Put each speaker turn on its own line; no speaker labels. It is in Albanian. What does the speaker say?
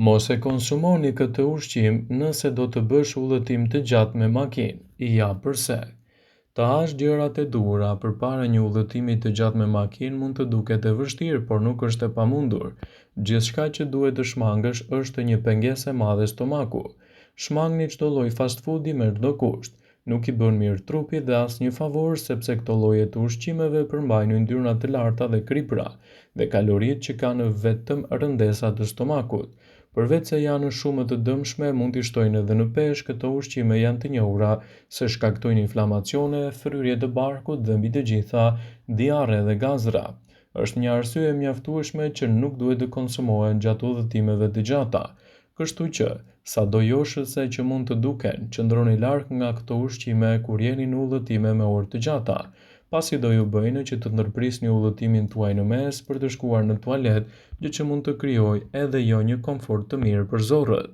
Mos e konsumoni këtë ushqim nëse do të bësh udhëtim të gjatë me makinë. Ja pse. Të hash gjërat e duhura përpara një udhëtimi të gjatë me makinë mund të duket e vështirë, por nuk është e pamundur. Gjithçka që duhet të shmangësh është një pengesë e madhe stomaku. Shmangni çdo lloj fast foodi me çdo kusht. Nuk i bën mirë trupit dhe asnjë favor sepse këto lloje të ushqimeve përmbajnë yndyrna të larta dhe kripra dhe kaloritë që kanë vetëm rëndesa të stomakut. Përveç se janë shumë të dëmshme, mund t'i shtojnë edhe në peshë, këto ushqime janë të njohura se shkaktojnë inflamacione, fryrje të barkut dhe mbi të gjitha diarre dhe gazra. Është një arsye e mjaftueshme që nuk duhet të konsumohen gjatë udhëtimeve të gjata. Kështu që, sado joshëse që mund të duken, qëndroni larg nga këto ushqime kur jeni në udhëtime me orë të gjata, pasi do ju bëjnë që të ndërprisni udhëtimin tuaj në mes për të shkuar në tualet, gjë që mund të krijojë edhe jo një komfort të mirë për zorrët.